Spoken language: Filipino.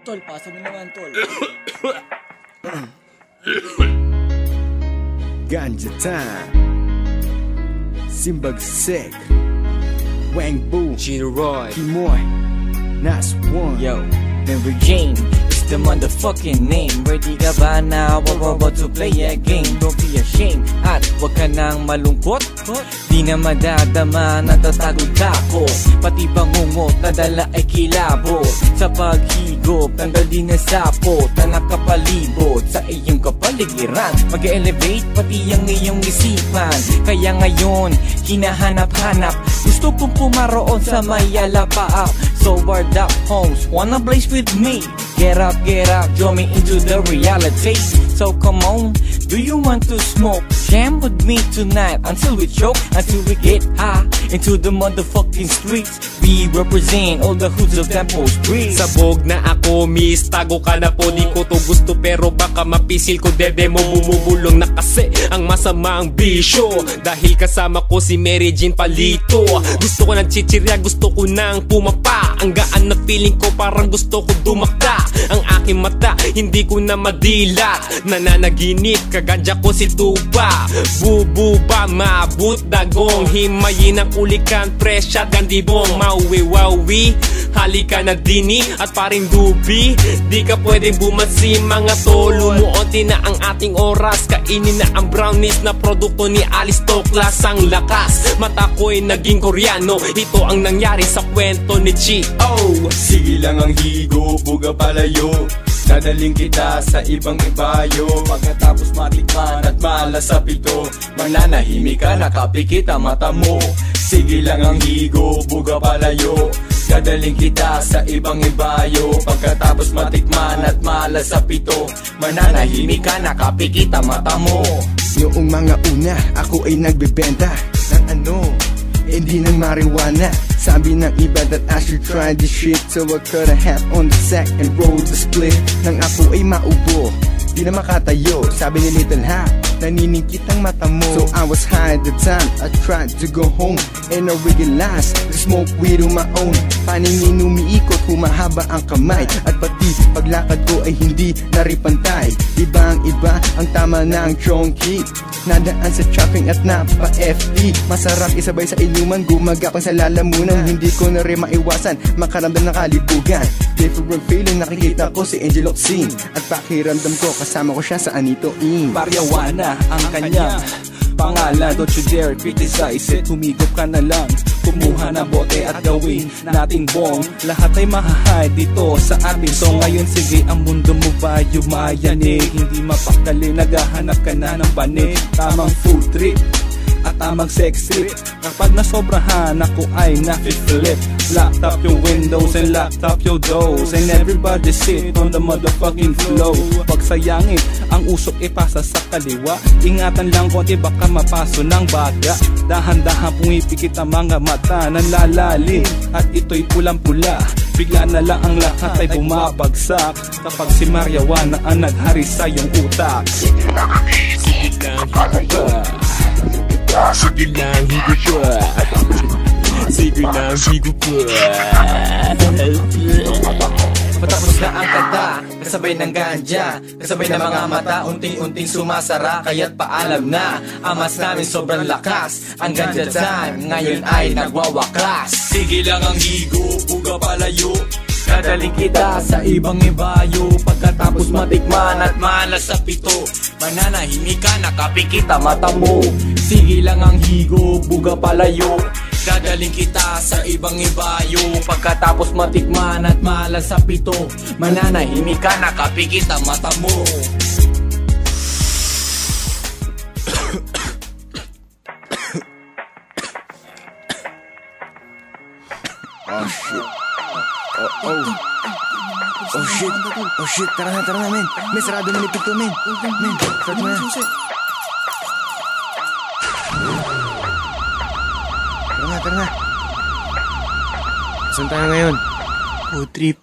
Tol, pasa mo naman, tol. Ganja time. Simbagsik. Wang Boo. Gino Roy. Kimoy. Nas One. Yo, Member Jane. It's the motherfucking name. Ready ka ba na? We're about to play a game. Don't be ashamed. At wag ka nang malungkot. Di na madadama, natatagod ako. Pati bangungot na dala ay kilabot. Sa paghigop, tanggal din na sapot na nakapalibot sa iyong kapaligiran. Mag-elevate pati ang iyong isipan. Kaya ngayon, hinahanap-hanap. Gusto kong pumaroon sa may alapaap. So word up, homes, wanna blaze with me? Get up, draw me into the reality. So come on, do you want to smoke? Jam with me tonight until we choke, until we get high into the motherfucking streets. We represent all the hoods of Temple Street. Sabog na ako, miss, tago ka na po. Di ko to gusto pero baka mapisil ko. Dede mo bumubulong na kasi ang masama ang bisyo. Dahil kasama ko si Mary Jean Palito. Gusto ko ng chichirya, gusto ko ng pumapa. Ang gaan na feeling ko parang gusto ko dumakta. Ang aking mata, hindi ko na madila. Nananaginip, kaganja ko si Tupa. Bububa, mabut, dagong. Himayin ang ulikan, fresh at gandibong. Mauwi-wawi, halika na dini at paring dubi. Di ka pwedeng bumasi mga tolo. Muunti na ang ating oras. Kainin na ang brownies na produkto ni Alice Toklas. Ang lakas, mata ko'y naging koreano. Ito ang nangyari sa kwento ni G.O. Sige lang ang higo, buga palayo. Dadaling kita sa ibang ibayo. Pagkatapos matikman at malas sa pito, mananahimik ka, nakapikit ang mata mo. Sige lang ang higo, buga palayo. Dadaling kita sa ibang ibayo. Pagkatapos matikman at malas sa pito, mananahimik ka, nakapikit ang mata mo. Noong mga una, ako ay nagbebenta ng ano, hindi ng marijuana. Sabi ng iba that I should try this shit. So I cut a half on the sack and roll the split. Nang ako ay maubo, di na makatayo. Sabi ni Little Ha, naniningkit ang mata mo. So I was high at the time, I tried to go home, and I realized to smoke weed on my own. Paningin umiikot, humahaba ang kamay, at pati paglakad ko ay hindi naripantay. Iba ang iba, ang tama na ang chonky. Nadaan sa chopping at napa-FD. Masarap isabay sa inuman, gumagapang sa lalamunan. Hindi ko na rin maiwasan, makaramdam ng kalibugan. Different feeling, nakikita ko si Angel Oxine. At pakiramdam ko, kasama ko siya sa Anito In. Marijuana ang kanyang pangalan. Don't you dare criticize it, humigop ka na lang. Kumuha na bote at gawin natin bong. Lahat ay mahahay dito sa ating song. Ngayon sige, ang mundo mo ba yumayanig? Hindi mapakali, naghahanap ka na ng banig. Tamang food trip at tamang sex trip. Kapag nasobrahan ako ay nafi-flip. Locked up your windows and locked up your doors, and everybody sit on the motherfucking flow. Pagsayangin ang usok ipasa sa kaliwa. Ingatan lang konti baka mapaso ng baga. Dahan-dahan pumipikit ang mga mata ng lalalim, at ito'y pulang-pula. Bigla na lang ang lahat ay bumabagsak kapag si marijuana ang naghari sa iyong utak. Sige lang higit pa. Sige lang higit pa. Sige lang higit pa. Patapos na ang kanta, kasabay ng ganja, kasabay ng mga mata, unting-unting sumasara. Kaya't paalam na, amas namin sobrang lakas. Ang ganja time, ngayon ay nagwawakas. Sige lang ang higo, buga palayo. Dadaling kita sa ibang ibayo. Pagkatapos matikman at malas sa pito, mananahimik ka, nakapikit ang mata mo. Sige lang ang higo, buga palayo. Dadaling kita sa ibang ibayo. Pagkatapos matikman at malas sa pito, mananahimik ka, nakapikit ang mata mo. Oh shit. Oh shit, tara na men. May sarado na nipito men. Men, start mo na. Tara na. Saan tayo ngayon? Food trip.